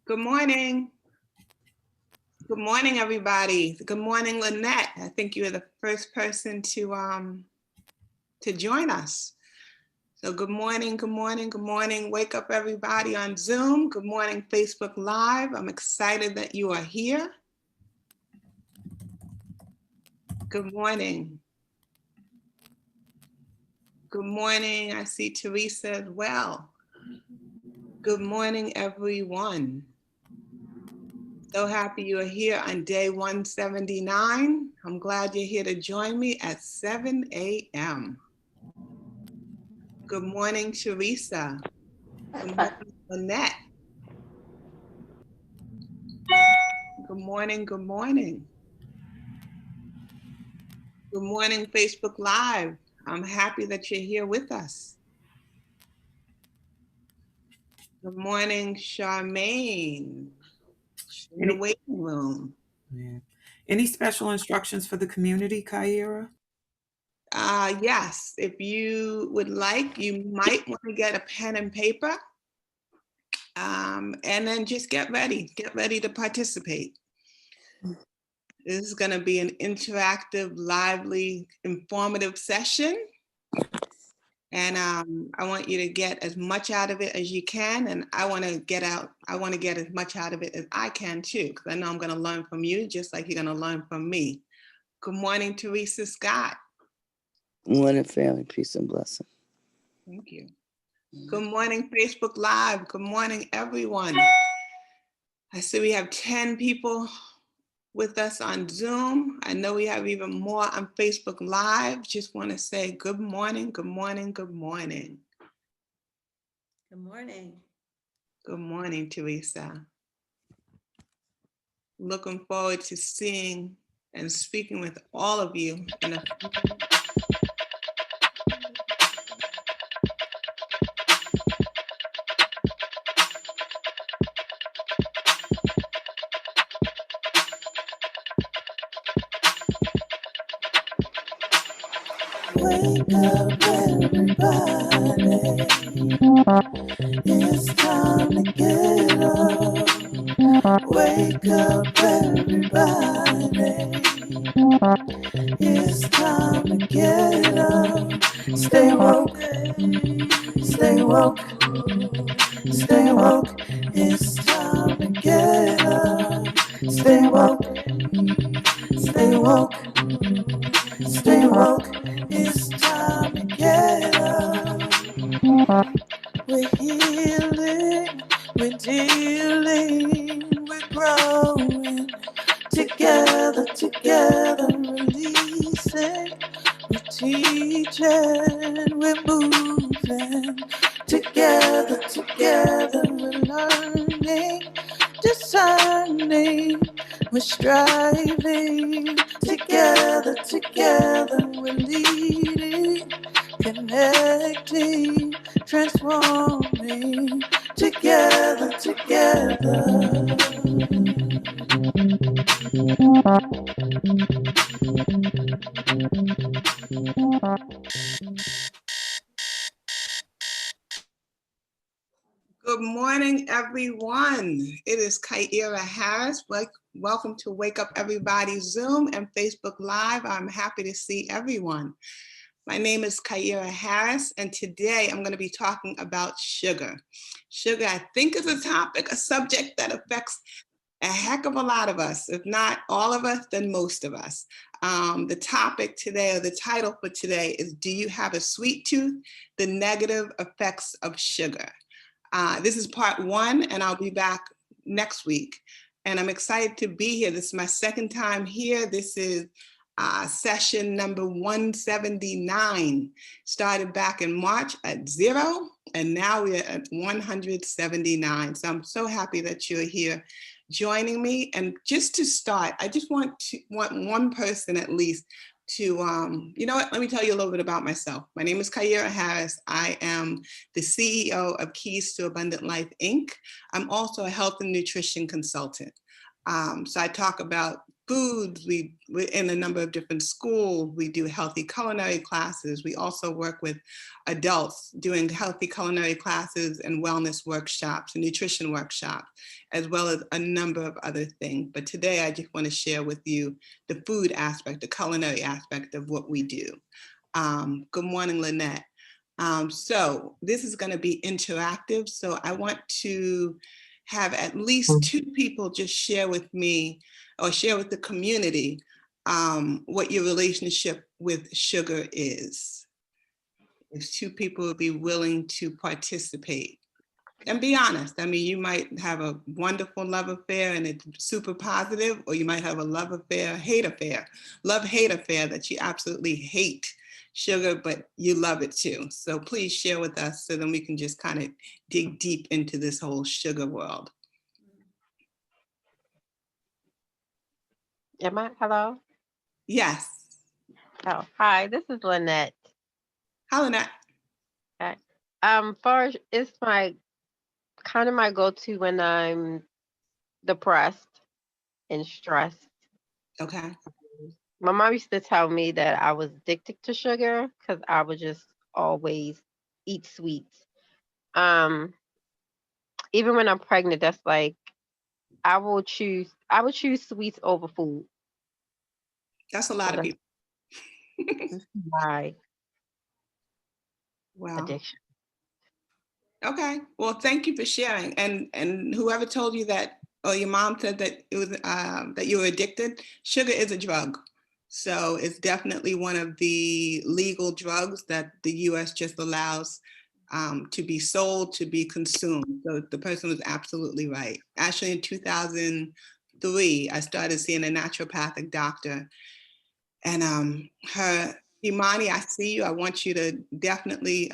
Good morning. Good morning, everybody. Good morning, Lynette. I think you are the first person to join us. So good morning, good morning, good morning. Wake up, everybody on Zoom. Good morning, Facebook Live. I'm excited that you are here. Good morning. Good morning. I see Teresa as well. Good morning, everyone. So happy you are here on day 179. I'm glad you're here to join me at 7 a.m. Good morning, Teresa. Good morning, Lynette. Good morning, good morning. Good morning, Facebook Live. I'm happy that you're here with us. Good morning, Charmaine, in the waiting room. Yeah. Any special instructions for the community, Kyira? Yes, if you would like, you might want to get a pen and paper, and then just get ready to participate. This is going to be an interactive, lively, informative session. And I want you to get as much out of it as you can. And I want to get as much out of it as I can too, because I know I'm going to learn from you just like you're going to learn from me. Good morning, Teresa Scott. Good morning, family, peace and blessing. Thank you. Good morning, Facebook Live. Good morning, everyone. I see we have 10 people with us on Zoom. I know we have even more on Facebook Live. Just want to say good morning, good morning, good morning. Good morning. Good morning, Teresa. Looking forward to seeing and speaking with all of you in a few minutes. Wake up, everybody. It's time to get up. Wake up, everybody. It's time to get up. Stay woke. Stay woke. Stay woke. It's time to get up. Stay woke. Stay woke. Stay woke. It's time to get up. We're healing, we're dealing, we're growing. Together, releasing. We're teaching, we're moving. Together, we're learning, discerning. We're striving. Together, we're leading, connecting, transforming. Together. Good morning, everyone. It is Kyira Harris. Welcome to Wake Up Everybody Zoom and Facebook Live. I'm happy to see everyone. My name is Kyira Harris, and today I'm going to be talking about sugar. Sugar, I think, is a subject that affects a heck of a lot of us. If not all of us, then most of us. The topic today, or the title for today, is Do You Have a Sweet Tooth? The Negative Effects of Sugar. This is part 1, and I'll be back next week. And I'm excited to be here. This is my second time here. This is session number 179. Started back in March at 0, and now we're at 179. So I'm so happy that you're here joining me. And just to start, I just want one person at least to, you know what, let me tell you a little bit about myself. My name is Kyira Harris. I am the CEO of Keys to Abundant Life, Inc. I'm also a health and nutrition consultant. So I talk about foods. We're in a number of different schools. We do healthy culinary classes. We also work with adults doing healthy culinary classes and wellness workshops and nutrition workshops, as well as a number of other things. But today I just want to share with you the food aspect, the culinary aspect of what we do. Good morning, Lynette. So this is going to be interactive. So I want to have at least 2 people just share with me or share with the community what your relationship with sugar is. If 2 people would be willing to participate. And be honest, I mean, you might have a wonderful love affair and it's super positive, or you might have a love affair, love-hate affair that you absolutely hate sugar, but you love it too. So please share with us so then we can just kind of dig deep into this whole sugar world. Hello? Yes. Oh, hi, this is Lynette. Hi, Lynette. Okay. First, it's my go-to when I'm depressed and stressed. Okay. My mom used to tell me that I was addicted to sugar because I would just always eat sweets. Even when I'm pregnant, that's like I would choose sweets over food. That's a lot So of that's people. my Wow. addiction. Okay. Well, thank you for sharing. And whoever told you that, or your mom said that it was that you were addicted, sugar is a drug. So it's definitely one of the legal drugs that the U.S. just allows to be sold, to be consumed. So the person was absolutely right. Actually, in 2003, I started seeing a naturopathic doctor, and Imani, I see you. I want you to definitely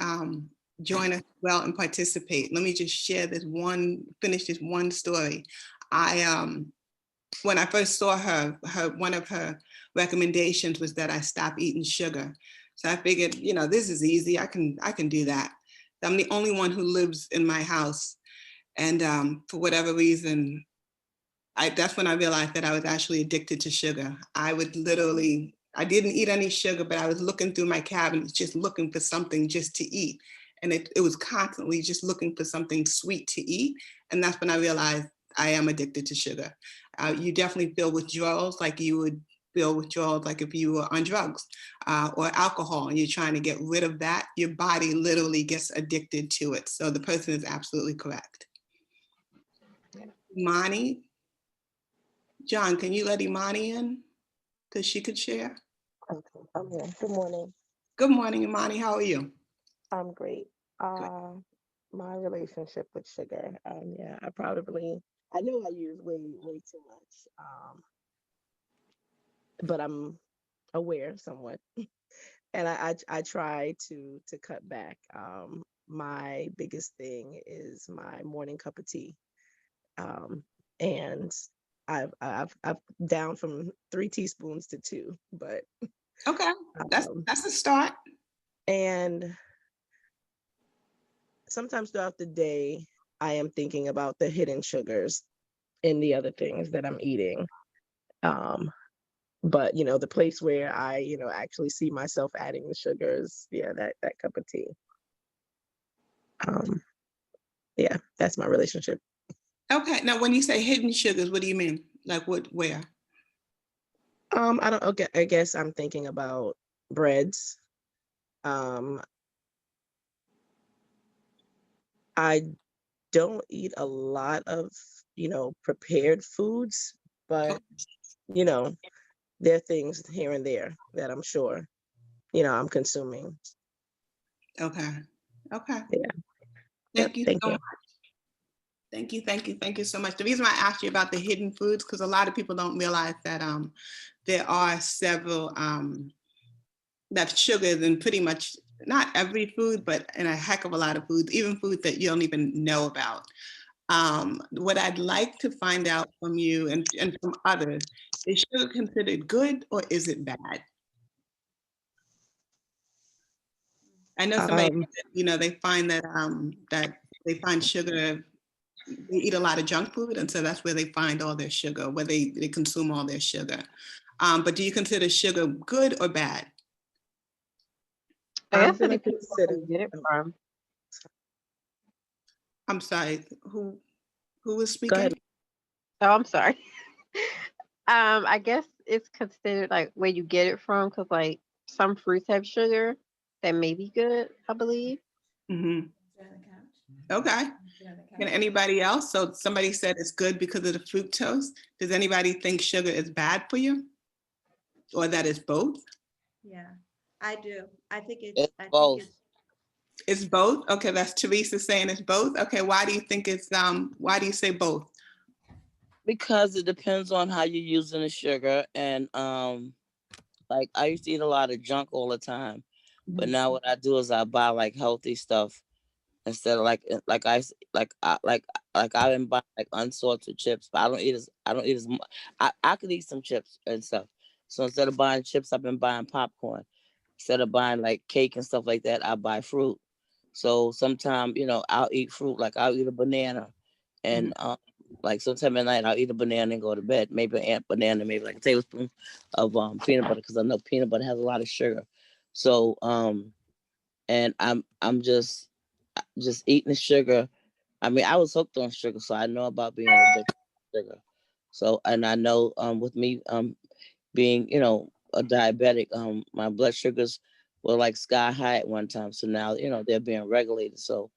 join us as well and participate. Let me just finish this one story. When I first saw her, one of her recommendations was that I stop eating sugar. So I figured, this is easy. I can do that. I'm the only one who lives in my house. And for whatever reason, that's when I realized that I was actually addicted to sugar. I didn't eat any sugar, but I was looking through my cabinet, just looking for something just to eat. And it was constantly just looking for something sweet to eat. And that's when I realized I am addicted to sugar. You definitely feel withdrawals like you would feel withdrawals like if you were on drugs or alcohol and you're trying to get rid of that, your body literally gets addicted to it. So the person is absolutely correct. Imani, John, can you let Imani in? Because she could share. Okay, I'm here. Good morning. Good morning, Imani. How are you? I'm great. Good. My relationship with sugar. Yeah, I know I use way too much. But I'm aware somewhat, and I try to cut back. My biggest thing is my morning cup of tea. And I've down from 3 teaspoons to 2, but Okay, that's a start. and sometimes throughout the day, I am thinking about the hidden sugars in the other things that I'm eating. But the place where I, actually see myself adding the sugars, yeah, that cup of tea. Yeah, that's my relationship. Okay, now when you say hidden sugars, what do you mean? Like where? I don't. Okay, I guess I'm thinking about breads. Um, I don't eat a lot of, prepared foods, but you know, there are things here and there that I'm sure, I'm consuming. Okay. Okay. Yeah. Yep. Thank you Thank so you. much. Thank you so much. The reason why I asked you about the hidden foods, because a lot of people don't realize that there are several that sugars in pretty much not every food, but in a heck of a lot of foods, even foods that you don't even know about. What I'd like to find out from you and from others, is sugar considered good or is it bad? I know somebody, Um, they find that that they find sugar they eat a lot of junk food, and so that's where they find all their sugar, where they consume all their sugar. But do you consider sugar good or bad? I I'm guess it gonna depends on where consider. you get it Oh, from. I'm sorry, who was go ahead. speaking? Oh, I'm sorry. I guess it's considered like where you get it from, because like some fruits have sugar that may be good, I believe. Mhm. Okay. Can anybody else? So somebody said it's good because of the fructose. Does anybody think sugar is bad for you? Or that it's both? Yeah, I do. It's I think both. it's, It's both? Okay, that's Teresa saying it's both. Okay, why do you think it's why do you say both? Because it depends on how you're using the sugar. And like I used to eat a lot of junk all the time. But now what I do is I buy like healthy stuff instead of like I've been buying like unsalted chips, but I don't eat as much. I could eat some chips and stuff. So instead of buying chips, I've been buying popcorn. Instead of buying like cake and stuff like that, I buy fruit. So sometimes, I'll eat fruit, like I'll eat a banana, and like sometime at night I'll eat a banana and go to bed. Maybe an banana, maybe like a tablespoon of peanut butter, because I know peanut butter has a lot of sugar. So and I'm just eating the sugar. I mean, I was hooked on sugar, so I know about being addicted to sugar. So, and I know with me being, a diabetic, my blood sugars were like sky high at one time. So now, they're being regulated. So,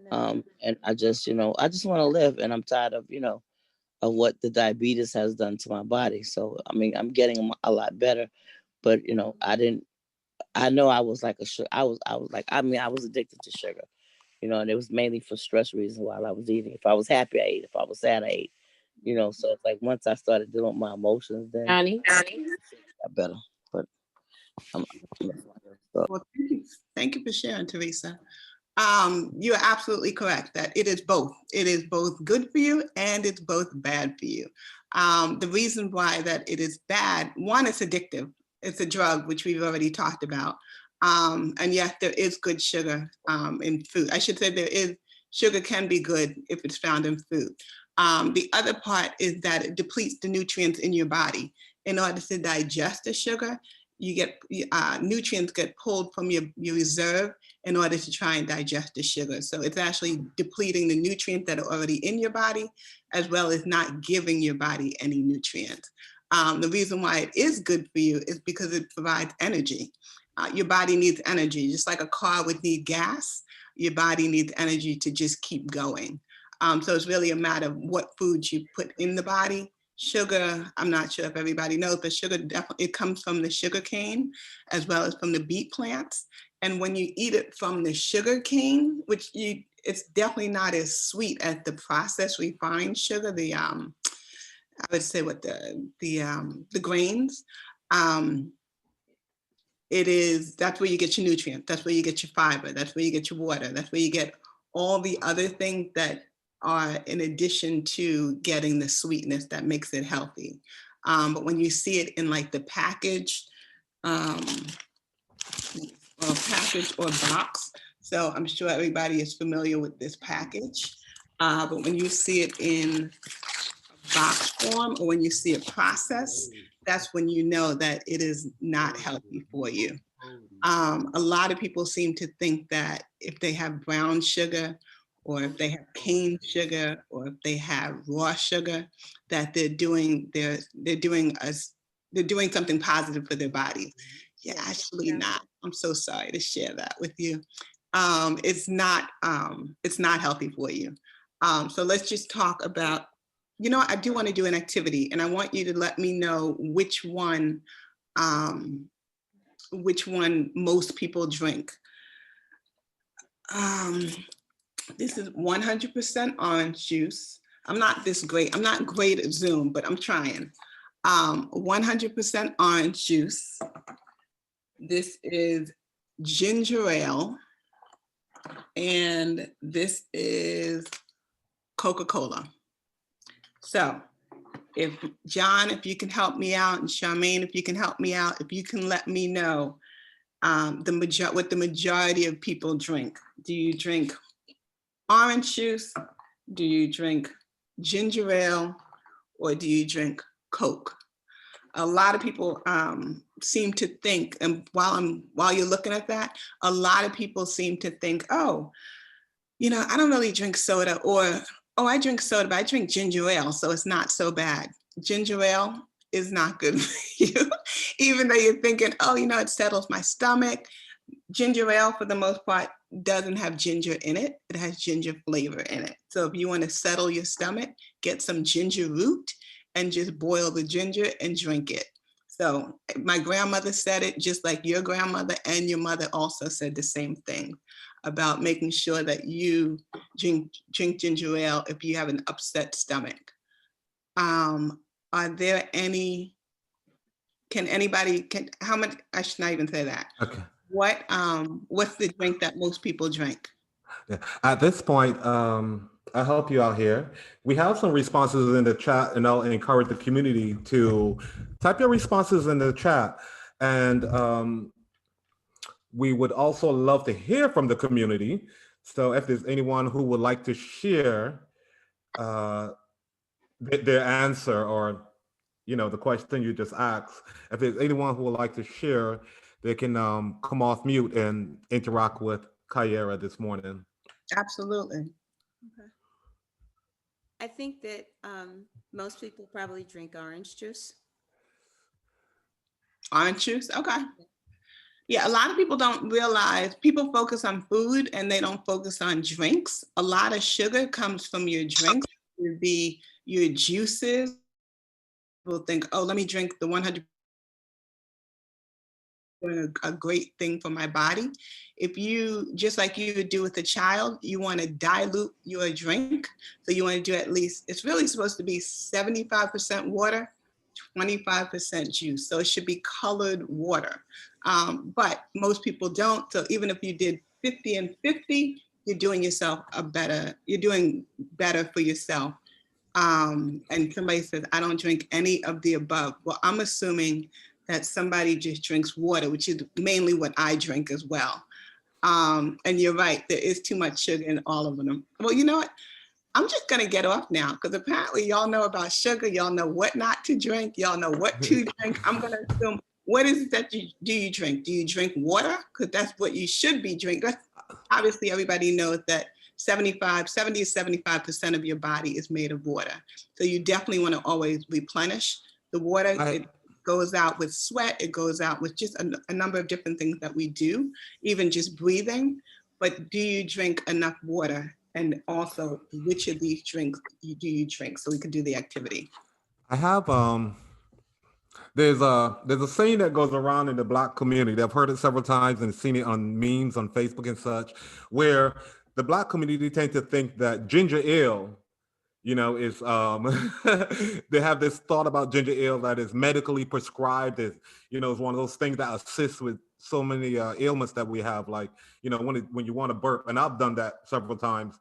and I just want to live, and I'm tired of what the diabetes has done to my body. So, I mean, I'm getting a lot better, but I know I was like I was addicted to sugar, and it was mainly for stress reasons while I was eating. If I was happy, I ate. If I was sad, I ate. So it's like once I started dealing with my emotions, then it got better. But I'm Well, thank you for sharing, Teresa. You're absolutely correct that it is both. It is both good for you and it's both bad for you. The reason why that it is bad, one, it's addictive. It's a drug, which we've already talked about. And yet there is good sugar in food. I should say sugar can be good if it's found in food. The other part is that it depletes the nutrients in your body. In order to digest the sugar, you get nutrients get pulled from your reserve in order to try and digest the sugar. So it's actually depleting the nutrients that are already in your body, as well as not giving your body any nutrients. The reason why it is good for you is because it provides energy. Your body needs energy, just like a car would need gas. Your body needs energy to just keep going. So it's really a matter of what foods you put in the body. Sugar, I'm not sure if everybody knows, but sugar definitely, it comes from the sugar cane as well as from the beet plants. And when you eat it from the sugar cane, it's definitely not as sweet as the processed refined sugar, I would say what the grains. That's where you get your nutrients, that's where you get your fiber, that's where you get your water, that's where you get all the other things that are in addition to getting the sweetness that makes it healthy. But when you see it in like the package, package or box, so I'm sure everybody is familiar with this package, but when you see it in box form or when you see it processed, that's when you know that it is not healthy for you. A lot of people seem to think that if they have brown sugar or if they have cane sugar or if they have raw sugar, that they're doing something positive for their bodies. Yeah, actually not. I'm so sorry to share that with you. It's not healthy for you. So let's just talk about, I do want to do an activity and I want you to let me know which one most people drink. This is 100% orange juice. I'm not great at Zoom, but I'm trying. 100% orange juice. This is ginger ale. And this is Coca-Cola. So if John, if you can help me out, and Charmaine, if you can help me out, if you can let me know what the majority of people drink. Do you drink orange juice, Do you drink ginger ale or do you drink Coke? A lot of people seem to think, and while you're looking at that, a lot of people seem to think, oh, I don't really drink soda, or, oh, I drink soda, but I drink ginger ale, so it's not so bad. Ginger ale is not good for you, even though you're thinking, oh, it settles my stomach. Ginger ale, for the most part, doesn't have ginger in it. It has ginger flavor in it. So if you want to settle your stomach, get some ginger root and just boil the ginger and drink it. So my grandmother said it, just like your grandmother and your mother also said the same thing about making sure that you drink ginger ale if you have an upset stomach. Are there any, how much, I should not even say that. Okay. What's the drink that most people drink? Yeah. At this point, I'll help you out here. We have some responses in the chat, and I'll encourage the community to type your responses in the chat. And we would also love to hear from the community. So if there's anyone who would like to share their answer, or the question you just asked, if there's anyone who would like to share, they can come off mute and interact with Kyira this morning. Absolutely. Okay. I think that most people probably drink orange juice. Orange juice, okay. Yeah, a lot of people don't realize, people focus on food and they don't focus on drinks. A lot of sugar comes from your drinks. It would be your juices. People think, oh, let me drink the 100%, a great thing for my body. If you, just like you would do with a child, you want to dilute your drink. So you want to do at least, it's really supposed to be 75% water, 25% juice. So it should be colored water. But most people don't. So even if you did 50 and 50, you're doing better for yourself. And somebody says, I don't drink any of the above. Well, I'm assuming that somebody just drinks water, which is mainly what I drink as well. And you're right, there is too much sugar in all of them. Well, you know what? I'm just gonna get off now, because apparently y'all know about sugar, y'all know what not to drink, y'all know what to drink. I'm gonna assume, what is it that you drink? Do you drink water? Because that's what you should be drinking. Obviously, everybody knows that 70 to 75% of your body is made of water. So you definitely want to always replenish the water. It goes out with sweat, it goes out with just a number of different things that we do, even just breathing. But do you drink enough water? And also, which of these drinks do you drink, so we can do the activity? I have there's a saying that goes around in the Black community. I've heard it several times and seen it on memes on Facebook and such, where the Black community tend to think that ginger ale, is they have this thought about ginger ale that is medically prescribed. Is is one of those things that assists with so many ailments that we have, like when you want to burp, and I've done that several times,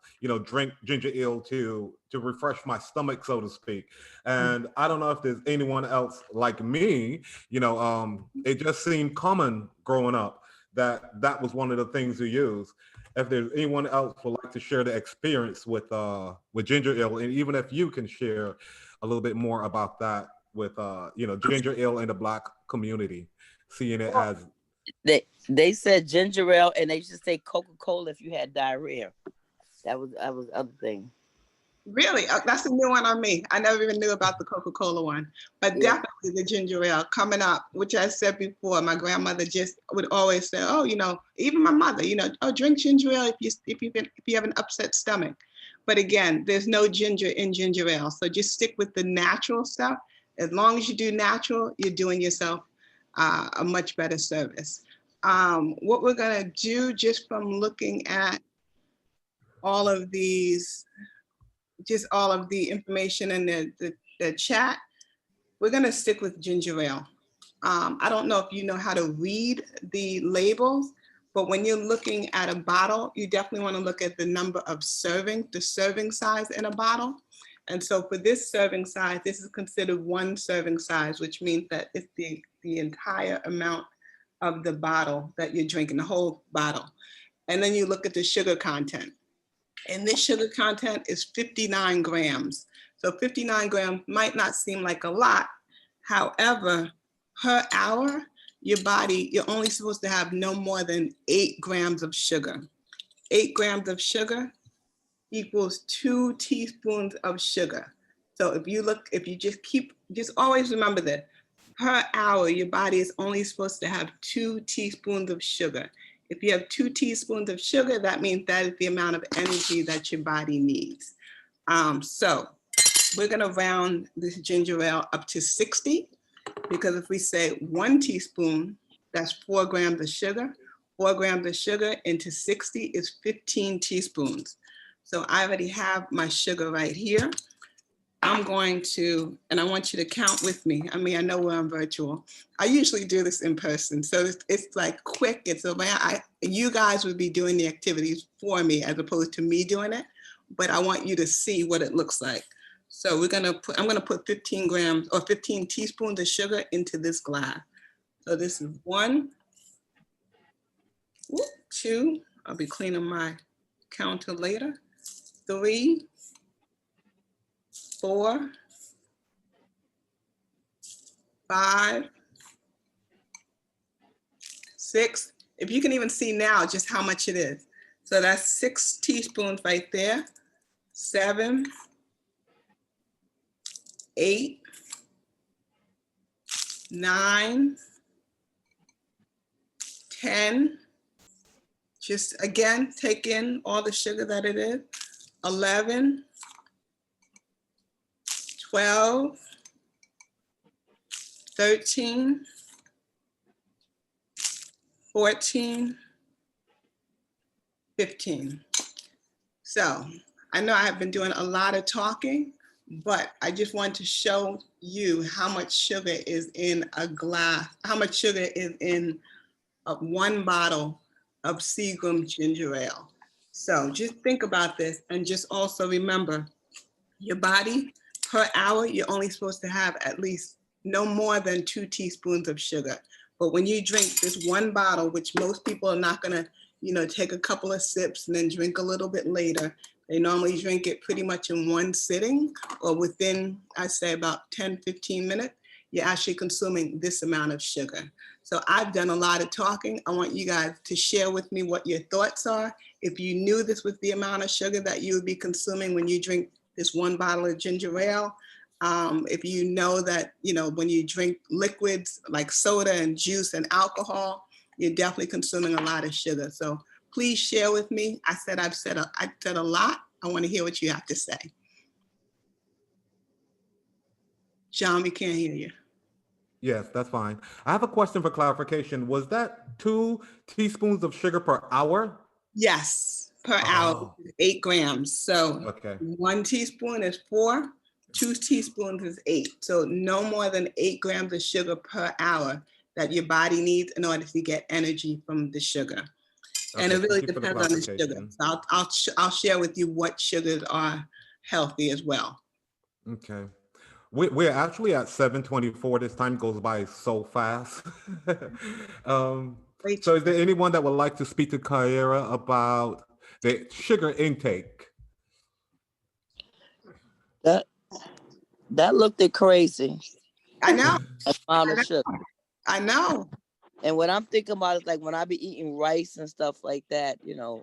drink ginger ale to refresh my stomach, so to speak. And I don't know if there's anyone else like me. It just seemed common growing up that was one of the things we use. If there's anyone else who would like to share the experience with ginger ale, and even if you can share a little bit more about that with ginger ale in the Black community, seeing it as they said ginger ale, and they used to say Coca-Cola if you had diarrhea. That was the other thing. Really? That's a new one on me. I never even knew about the Coca-Cola one, but Yeah. definitely the ginger ale coming up, which I said before, my grandmother just would always say, oh, even my mother, oh, drink ginger ale if you have an upset stomach. But again, there's no ginger in ginger ale. So just stick with the natural stuff. As long as you do natural, you're doing yourself a much better service. What we're gonna do, just from looking at all of these, just all of the information in the chat, we're gonna stick with ginger ale. I don't know if you know how to read the labels, but when you're looking at a bottle, you definitely wanna look at the number of the serving size in a bottle. And so for this serving size, this is considered one serving size, which means that it's the entire amount of the bottle that you're drinking, the whole bottle. And then you look at the sugar content. And this sugar content is 59 grams. So 59 grams might not seem like a lot. However, per hour, you're only supposed to have no more than 8 grams of sugar. 8 grams of sugar equals 2 teaspoons of sugar. So if you just always remember that per hour, your body is only supposed to have 2 teaspoons of sugar. If you have 2 teaspoons of sugar, that means that is the amount of energy that your body needs. So we're gonna round this ginger ale up to 60, because if we say 1 teaspoon, that's 4 grams of sugar. 4 grams of sugar into 60 is 15 teaspoons. So I already have my sugar right here. I'm going to, and I want you to count with me. I mean, I know we're on virtual. I usually do this in person. So it's like quick. It's around, you guys would be doing the activities for me as opposed to me doing it, but I want you to see what it looks like. So I'm gonna put 15 grams or 15 teaspoons of sugar into this glass. So this is 1, 2, I'll be cleaning my counter later, 3, 4, 5, 6. If you can even see now just how much it is. So that's 6 teaspoons right there. 7, 8, 9, 10. Just again, take in all the sugar that it is. 11, 12, 13, 14, 15. So I know I have been doing a lot of talking, but I just want to show you how much sugar is in a glass, how much sugar is in 1 bottle of Seagram ginger ale. So just think about this, and just also remember, your body per hour, you're only supposed to have at least no more than 2 teaspoons of sugar. But when you drink this 1 bottle, which most people are not gonna, take a couple of sips and then drink a little bit later. They normally drink it pretty much in 1 sitting, or within, I say, about 10, 15 minutes, you're actually consuming this amount of sugar. So I've done a lot of talking. I want you guys to share with me what your thoughts are. If you knew this was the amount of sugar that you would be consuming when you drink this 1 bottle of ginger ale, if you know that, when you drink liquids like soda and juice and alcohol, you're definitely consuming a lot of sugar. So please share with me. I said I said a lot. I want to hear what you have to say. John, we can't hear you. Yes, that's fine. I have a question for clarification. Was that 2 teaspoons of sugar per hour? Yes, per hour, 8 grams. So Okay. 1 teaspoon is 4, 2 teaspoons is 8. So no more than 8 grams of sugar per hour that your body needs in order to get energy from the sugar. And it really depends on the sugar. So I'll share with you what sugars are healthy as well. Okay. We're actually at 7:24. This time goes by so fast. So is there anyone that would like to speak to Kyira about the sugar intake? That looked crazy. I know. Amount of sugar. I know. And what I'm thinking about is like when I be eating rice and stuff like that,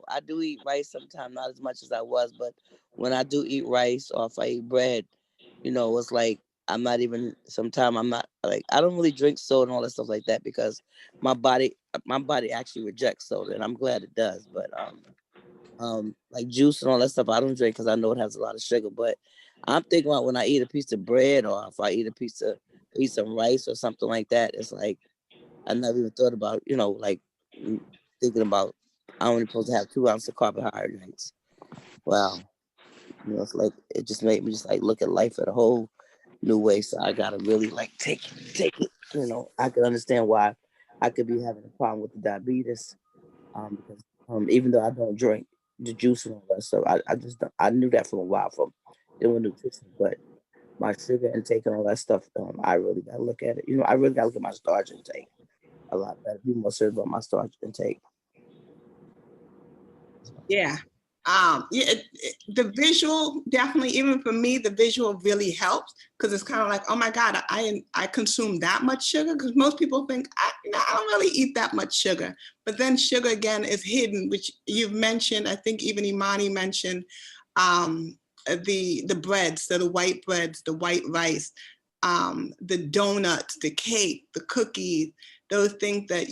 I do eat rice sometimes, not as much as I was, but when I do eat rice or if I eat bread, it's like I'm not like, I don't really drink soda and all that stuff like that because my body actually rejects soda, and I'm glad it does. But like juice and all that stuff, I don't drink because I know it has a lot of sugar. But I'm thinking about when I eat a piece of bread or if I eat some rice or something like that, it's like I never even thought about, like thinking about I'm only supposed to have 2 ounces of carbohydrates. Wow. It's like it just made me just like look at life at a whole new way. So I gotta really like take it. I can understand why I could be having a problem with the diabetes. Because even though I don't drink the juice and all that stuff, I knew that from a while from doing nutrition, but my sugar intake and all that stuff, I really gotta look at it. I really gotta look at my starch intake a lot better. Be more serious about my starch intake. Yeah. Yeah, the visual definitely, even for me, the visual really helps because it's kind of like, oh my God, I consume that much sugar, because most people think I don't really eat that much sugar. But then sugar again is hidden, which you've mentioned. I think even Imani mentioned the breads, so the white breads, the white rice, the donuts, the cake, the cookies, those things that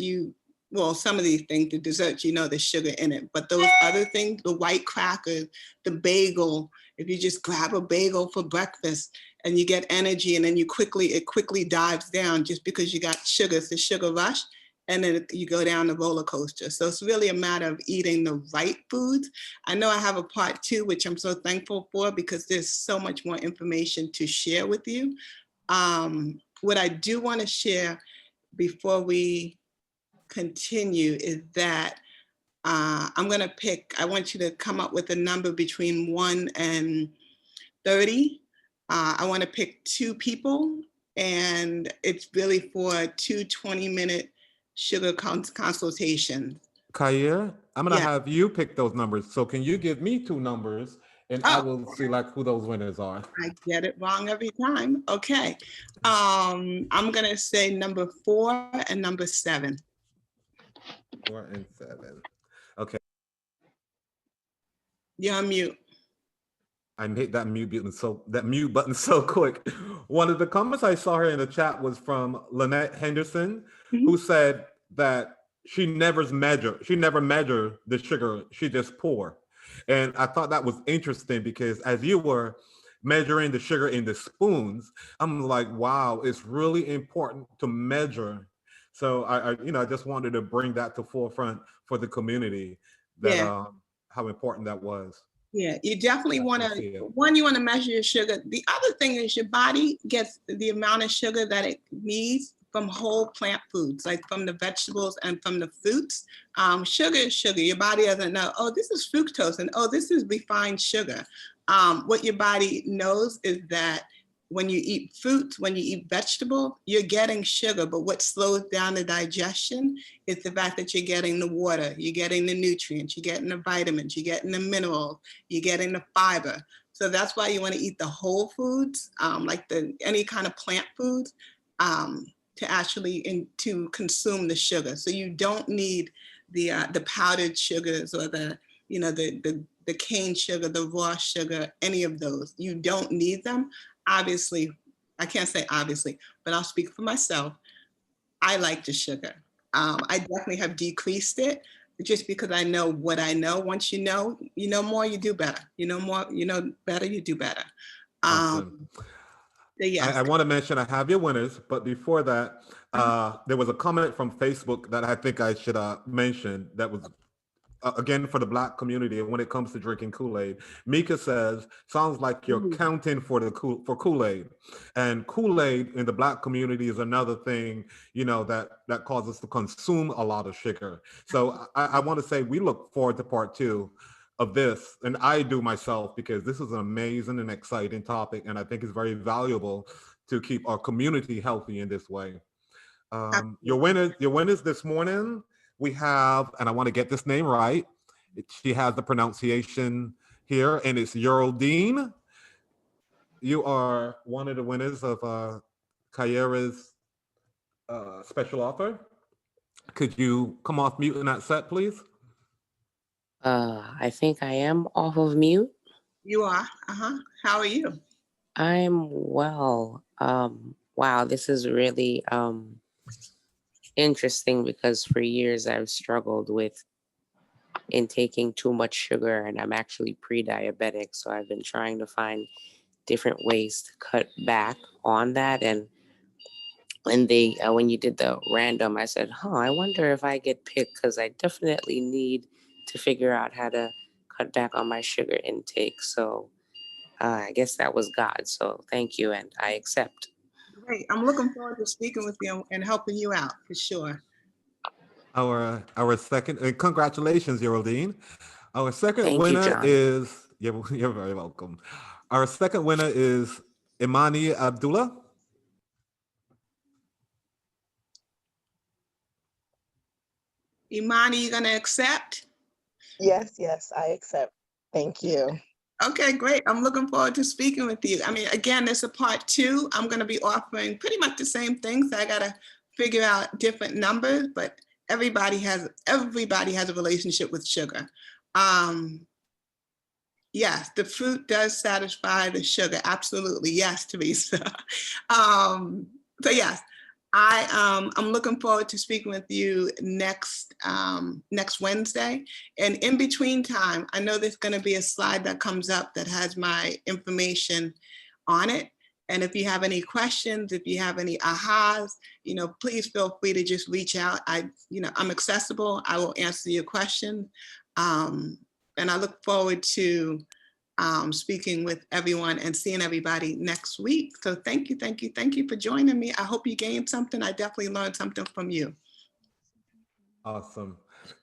well, some of these things, the desserts, there's sugar in it, but those other things, the white crackers, the bagel, if you just grab a bagel for breakfast and you get energy, and then it quickly dives down just because you got sugar. It's the sugar rush, and then you go down the roller coaster. So it's really a matter of eating the right foods. I know I have a part 2, which I'm so thankful for, because there's so much more information to share with you. What I do want to share before we continue is that I'm going to I want you to come up with a number between 1 and 30. I want to pick 2 people, and it's really for 2 20-minute sugar consultations. Kyira, I'm gonna Yeah. have you pick those numbers. So can you give me 2 numbers and I Oh, will see like who those winners are. I get it wrong every time. Okay. I'm going to say number 4 and number 7. 4 and 7. Okay. You're on mute. I hit that mute button so quick. One of the comments I saw here in the chat was from Lynette Henderson, who said that she never measure the sugar, she just pour. And I thought that was interesting because as you were measuring the sugar in the spoons, I'm like, wow, it's really important to measure. So I just wanted to bring that to forefront for the community, that Yeah. how important that was. Yeah, you definitely want I see to, it. one, you want to measure your sugar. The other thing is your body gets the amount of sugar that it needs from whole plant foods, like from the vegetables and from the fruits. Sugar is sugar. Your body doesn't know, oh, this is fructose, and oh, this is refined sugar. What your body knows is that when you eat fruits, when you eat vegetable, you're getting sugar, but what slows down the digestion is the fact that you're getting the water, you're getting the nutrients, you're getting the vitamins, you're getting the minerals, you're getting the fiber. So that's why you want to eat the whole foods, like any kind of plant foods, to actually to consume the sugar. So you don't need the powdered sugars or the cane sugar, the raw sugar, any of those. You don't need them. Obviously, I can't say obviously, but I'll speak for myself. I like the sugar. I definitely have decreased it just because I know what I know. Once you know more, you do better. You know more, better, you do better. Awesome. So yes. I want to mention I have your winners, but before that, there was a comment from Facebook that I think I should mention that was again for the Black community. And when it comes to drinking Kool-Aid, Mika says, sounds like you're counting for Kool-Aid. And Kool-Aid in the Black community is another thing, that causes us to consume a lot of sugar. So I want to say we look forward to part 2 of this, and I do myself, because this is an amazing and exciting topic, and I think it's very valuable to keep our community healthy in this way. Your winners this morning, we have, and I want to get this name right, she has the pronunciation here, and it's Geraldine. You are one of the winners of Kyira's special offer. Could you come off mute in that set, please? I think I am off of mute. You are. How are you? I'm well. Wow, this is really interesting, because for years I've struggled with intaking too much sugar, and I'm actually pre-diabetic. So I've been trying to find different ways to cut back on that. And when you did the random, I said, I wonder if I get picked, because I definitely need to figure out how to cut back on my sugar intake. So I guess that was God. So thank you, and I accept. Great. I'm looking forward to speaking with you and helping you out for sure. Our second, and congratulations, Geraldine. Our second Thank you, winner John. is, you're very welcome. Our second winner is Imani Abdullah. Imani, you gonna accept? Yes, I accept. Thank you. Okay, great. I'm looking forward to speaking with you. I mean, again, it's a part 2. I'm going to be offering pretty much the same things. I got to figure out different numbers, but everybody has a relationship with sugar. Yes, the fruit does satisfy the sugar. Absolutely. Yes, Teresa. So yes, I'm looking forward to speaking with you next Wednesday. And in between time, I know there's going to be a slide that comes up that has my information on it. And if you have any questions, if you have any ahas, please feel free to just reach out. I'm accessible. I will answer your question. And I look forward to speaking with everyone and seeing everybody next week. So thank you for joining me. I hope you gained something. I definitely learned something from you. Awesome.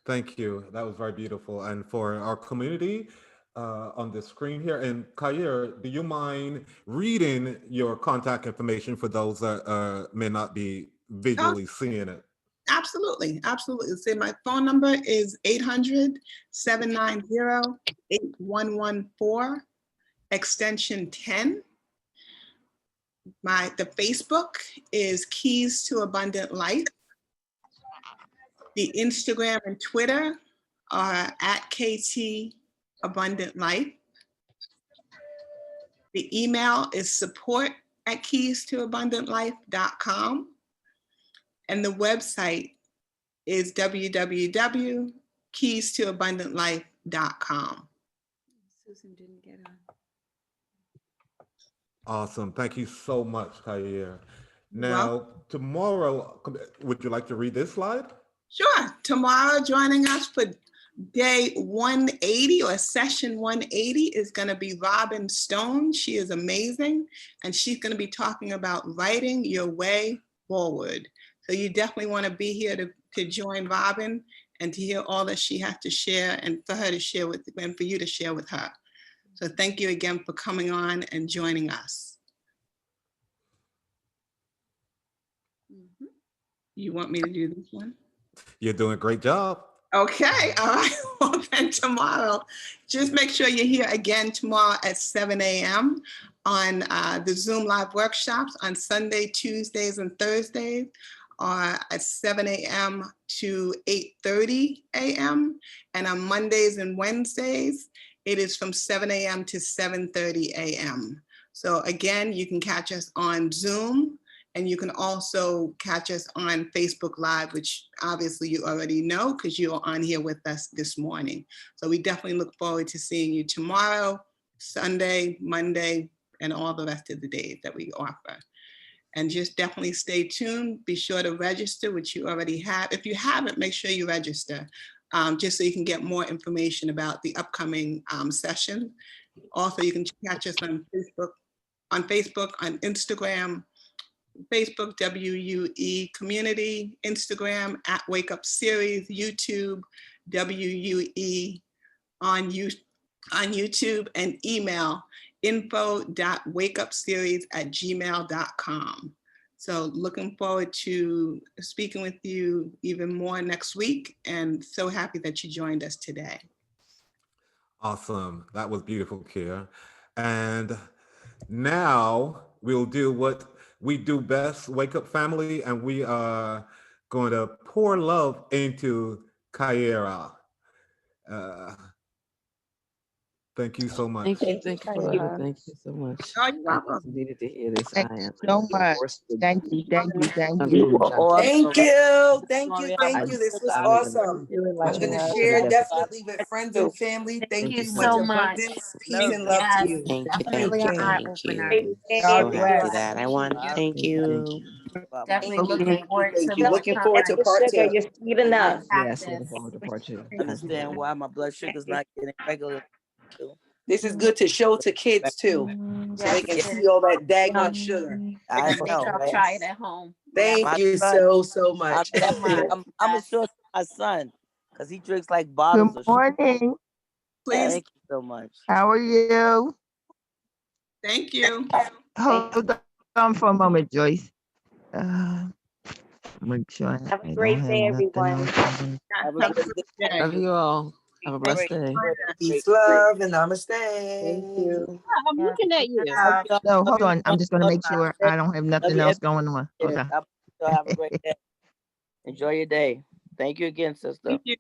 Thank you. That was very beautiful. And for our community on the screen here, and Kyira, do you mind reading your contact information for those that may not be visually seeing it? Absolutely. So my phone number is 800-790-8114, extension 10. The Facebook is Keys to Abundant Life. The Instagram and Twitter are at KT Abundant Life. The email is support@keystoabundantlife.com. And the website is www.keystoabundantlife.com. Susan didn't get on. Awesome. Thank you so much, Kyira. Now, tomorrow, would you like to read this slide? Sure. Tomorrow, joining us for day 180 or session 180 is going to be Robin Stone. She is amazing. And she's going to be talking about writing your way forward. So you definitely want to be here to join Robin and to hear all that she has to share and for her to share with, and for you to share with her. So thank you again for coming on and joining us. You want me to do this one? You're doing a great job. Okay, all right. Well, then tomorrow, just make sure you're here again tomorrow at 7 a.m. on the Zoom live workshops on Sunday, Tuesdays, and Thursdays, or at 7 a.m. to 8:30 a.m. And on Mondays and Wednesdays, it is from 7 a.m. to 7:30 a.m. So again, you can catch us on Zoom. And you can also catch us on Facebook Live, which obviously you already know because you're on here with us this morning. So we definitely look forward to seeing you tomorrow, Sunday, Monday, and all the rest of the days that we offer. And just definitely stay tuned. Be sure to register, which you already have. If you haven't, make sure you register, just so you can get more information about the upcoming session. Also, you can catch us on Facebook, on Instagram, Facebook, WUE Community, Instagram at Wake Up Series, YouTube, WUE on YouTube, and email info.wakeupseries@gmail.com. So looking forward to speaking with you even more next week, and so happy that you joined us today. Awesome. That was beautiful, Kyira. And now we'll do what we do best, Wake Up Family, and we are going to pour love into Kyira. Thank you so much. Thank you so much. Oh, you're welcome. I needed to hear this. Thank I am so much. Thank you. You were awesome. Thank you. I This was I'm awesome. feeling I'm like going to I share should have definitely with friends and family. Thank you so much. Abundance, peace, and love to you. Thank you, Thank thank you, you. thank you. God So happy bless. that I won. Thank you. Thank Thank you. Looking forward to part 2. You're sweet enough. Yes, looking forward to part 2. Thank you. Understand why my blood sugar's not getting regular. This is good to show to kids too, so they can see all that daggone sugar. I know. Try it at home. Thank My you son- so much. I'm gonna show my son because he drinks like bottles Good of sugar. morning. Please, Thank you so much. How are you? thank you. Hold on for a moment, Joyce. Make sure Have a great day, everyone. Have a good day. day. Love you all. Have a blessed day. Peace, love, and namaste. Thank you. I'm looking at you. No, hold on. I'm just gonna make sure I don't have nothing else going on. Hold on. Have a great day. Enjoy your day. Thank you again, sister. Thank you.